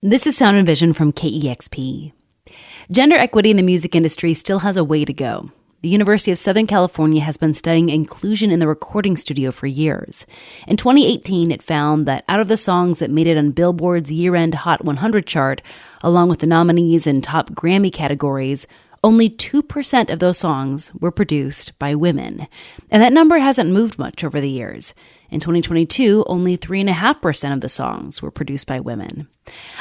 This is Sound and Vision from KEXP. Gender equity in the music industry still has a way to go. The University of Southern California has been studying inclusion in the recording studio for years. In 2018, it found that out of the songs that made it on Billboard's year-end Hot 100 chart, along with the nominees in top Grammy categories, only 2% of those songs were produced by women. And that number hasn't moved much over the years. In 2022, only 3.5% of the songs were produced by women.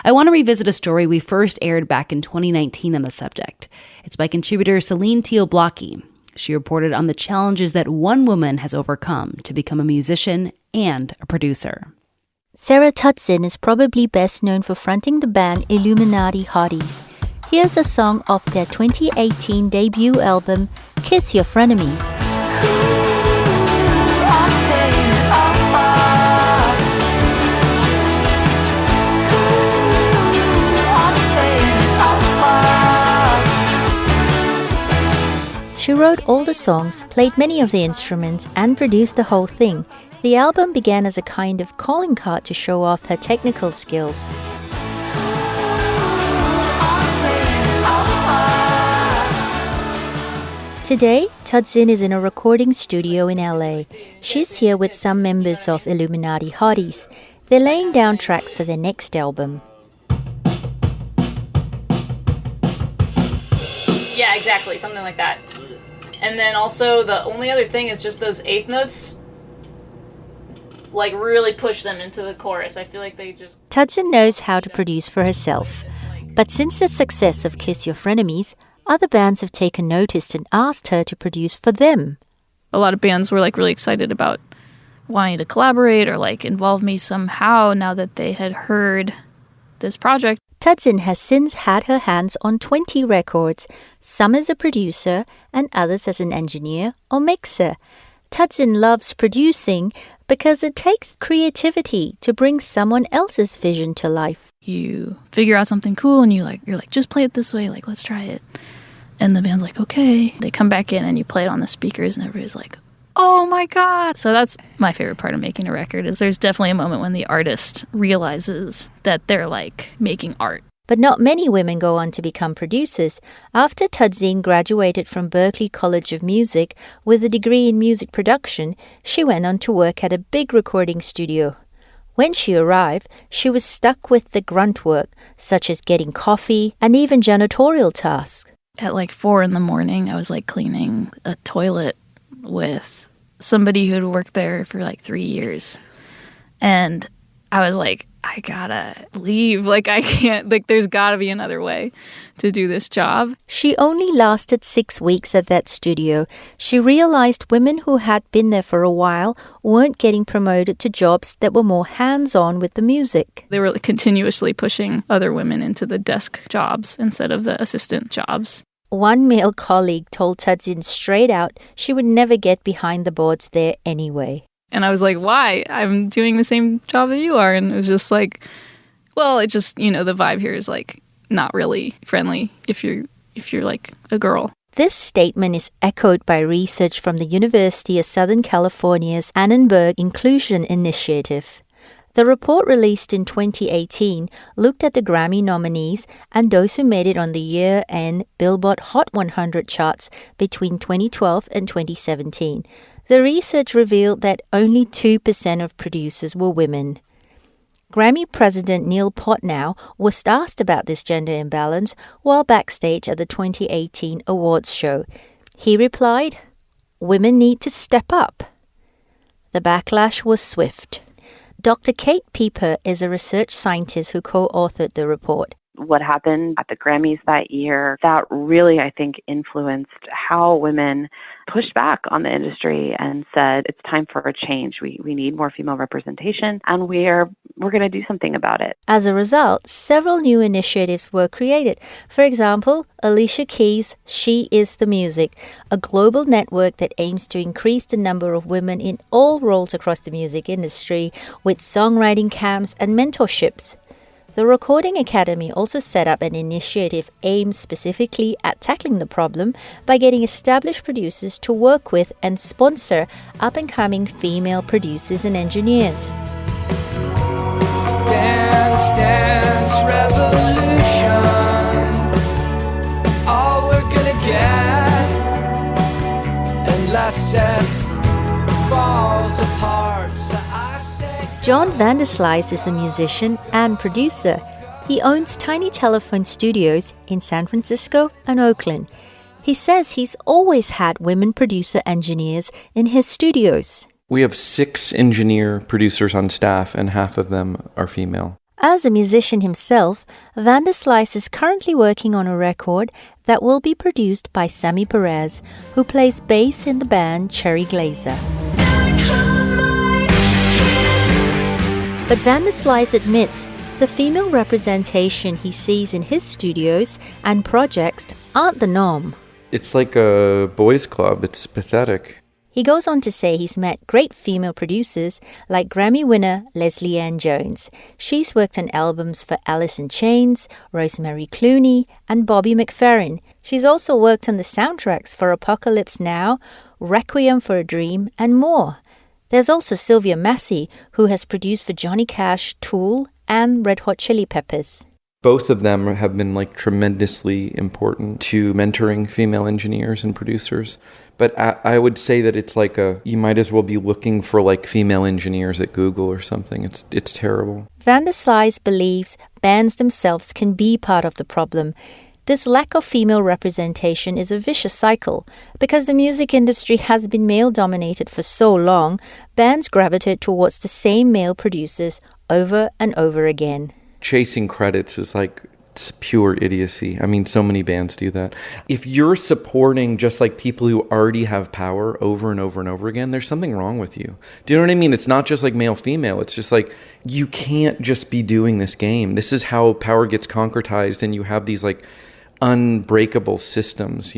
I want to revisit a story we first aired back in 2019 on the subject. It's by contributor Celine Teo-Blockey. She reported on the challenges that one woman has overcome to become a musician and a producer. Sarah Tudzin is probably best known for fronting the band Illuminati Hotties. Here's a song off their 2018 debut album, Kiss Your Frenemies. She wrote all the songs, played many of the instruments, and produced the whole thing. The album began as a kind of calling card to show off her technical skills. Today, Tudzin is in a recording studio in LA. She's here with some members of Illuminati Hotties. They're laying down tracks for their next album. Yeah, exactly, something like that. And then also the only other thing is just those eighth notes, like really push them into the chorus. I feel like they just... Tudzin knows how to produce for herself. But since the success of Kiss Your Frenemies, other bands have taken notice and asked her to produce for them. A lot of bands were like really excited about wanting to collaborate or like involve me somehow now that they had heard this project. Tudzin has since had her hands on 20 records, some as a producer and others as an engineer or mixer. Tudzin loves producing because it takes creativity to bring someone else's vision to life. You figure out something cool and you're like, just play it this way, like, let's try it. And the band's like, okay. They come back in and you play it on the speakers and everybody's like, oh my God. So that's my favorite part of making a record is there's definitely a moment when the artist realizes that they're like making art. But not many women go on to become producers. After Tudzin graduated from Berklee College of Music with a degree in music production, she went on to work at a big recording studio. When she arrived, she was stuck with the grunt work, such as getting coffee and even janitorial tasks. At like 4 a.m, I was like cleaning a toilet with somebody who'd worked there for like 3 years. And I was like, I gotta leave. Like, I can't, like, there's gotta be another way to do this job. She only lasted 6 weeks at that studio. She realized women who had been there for a while weren't getting promoted to jobs that were more hands-on with the music. They were continuously pushing other women into the desk jobs instead of the assistant jobs. One male colleague told Tudzin straight out she would never get behind the boards there anyway. And I was like, why? I'm doing the same job that you are. And it was just like, well, it just, the vibe here is like not really friendly if you're like a girl. This statement is echoed by research from the University of Southern California's Annenberg Inclusion Initiative. The report released in 2018 looked at the Grammy nominees and those who made it on the year-end Billboard Hot 100 charts between 2012 and 2017. The research revealed that only 2% of producers were women. Grammy president Neil Portnow was asked about this gender imbalance while backstage at the 2018 awards show. He replied, "Women need to step up." The backlash was swift. Dr. Kate Pieper is a research scientist who co-authored the report. What happened at the Grammys that year, that really, I think, influenced how women pushed back on the industry and said, it's time for a change. We need more female representation, and we're going to do something about it. As a result, several new initiatives were created. For example, Alicia Keys' She Is the Music, a global network that aims to increase the number of women in all roles across the music industry with songwriting camps and mentorships. The Recording Academy also set up an initiative aimed specifically at tackling the problem by getting established producers to work with and sponsor up-and-coming female producers and engineers. Dance, dance, revolution. Vanderslice is a musician and producer. He owns tiny telephone studios in San Francisco and Oakland. He says he's always had women producer engineers in his studios. We have 6 engineer producers on staff, and half of them are female. As a musician himself, Vanderslice is currently working on a record that will be produced by Sammy Perez, who plays bass in the band Cherry Glazer. But Vanderslice admits the female representation he sees in his studios and projects aren't the norm. It's like a boys' club. It's pathetic. He goes on to say he's met great female producers like Grammy winner Leslie Ann Jones. She's worked on albums for Alice in Chains, Rosemary Clooney, and Bobby McFerrin. She's also worked on the soundtracks for Apocalypse Now, Requiem for a Dream, and more. There's also Sylvia Massey, who has produced for Johnny Cash, Tool, and Red Hot Chili Peppers. Both of them have been tremendously important to mentoring female engineers and producers. But I would say that it's you might as well be looking for female engineers at Google or something. It's terrible. Vanderslice believes bands themselves can be part of the problem. This lack of female representation is a vicious cycle. Because the music industry has been male-dominated for so long, bands gravitate towards the same male producers over and over again. Chasing credits is it's pure idiocy. I mean, so many bands do that. If you're supporting just people who already have power over and over and over again, there's something wrong with you. Do you know what I mean? It's not just male-female. It's just you can't just be doing this game. This is how power gets concretized, and you have these unbreakable systems,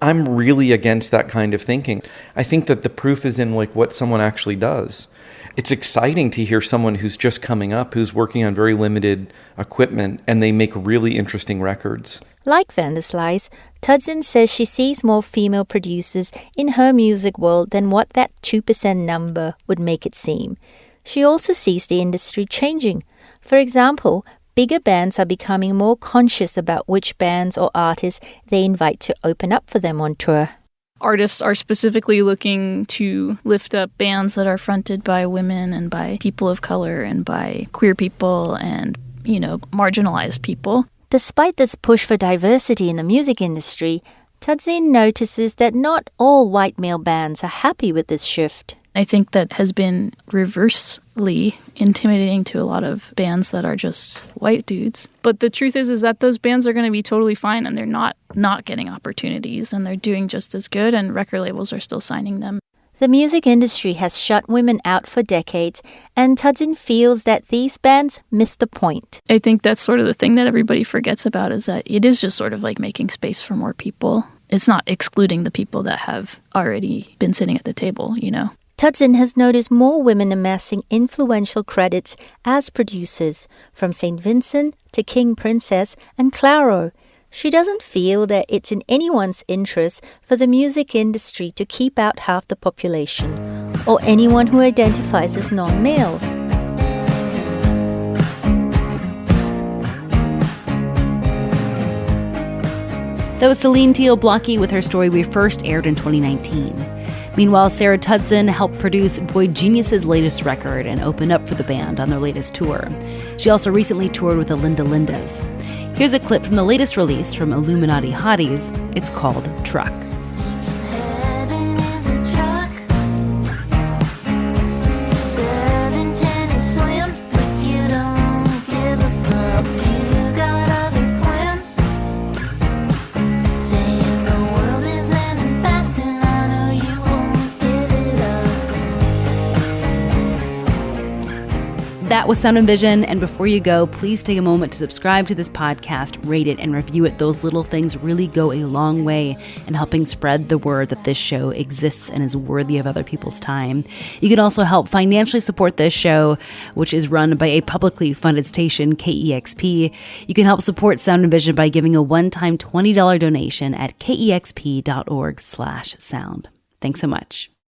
I'm really against that kind of thinking. I think that the proof is in what someone actually does. It's exciting to hear someone who's just coming up, who's working on very limited equipment, and they make really interesting records. Like Vanderslice, Tudzin says she sees more female producers in her music world than what that 2% number would make it seem. She also sees the industry changing. For example, bigger bands are becoming more conscious about which bands or artists they invite to open up for them on tour. Artists are specifically looking to lift up bands that are fronted by women and by people of color and by queer people and, marginalized people. Despite this push for diversity in the music industry, Tudzin notices that not all white male bands are happy with this shift. I think that has been reversely intimidating to a lot of bands that are just white dudes. But the truth is that those bands are going to be totally fine, and they're not getting opportunities, and they're doing just as good, and record labels are still signing them. The music industry has shut women out for decades, and Tudzin feels that these bands missed the point. I think that's sort of the thing that everybody forgets about, is that it is just sort of making space for more people. It's not excluding the people that have already been sitting at the table, Tudzin has noticed more women amassing influential credits as producers, from St. Vincent to King Princess and Claro. She doesn't feel that it's in anyone's interest for the music industry to keep out half the population, or anyone who identifies as non-male. That was Celine Teo-Blockey with her story we first aired in 2019. Meanwhile, Sarah Tudzin helped produce Boy Genius's latest record and open up for the band on their latest tour. She also recently toured with the Linda Lindas. Here's a clip from the latest release from Illuminati Hotties. It's called Truck. That was Sound and Vision, and before you go, please take a moment to subscribe to this podcast, rate it, and review it. Those little things really go a long way in helping spread the word that this show exists and is worthy of other people's time. You can also help financially support this show, which is run by a publicly funded station, KEXP. You can help support Sound and Vision by giving a one-time $20 donation at kexp.org/sound. Thanks so much.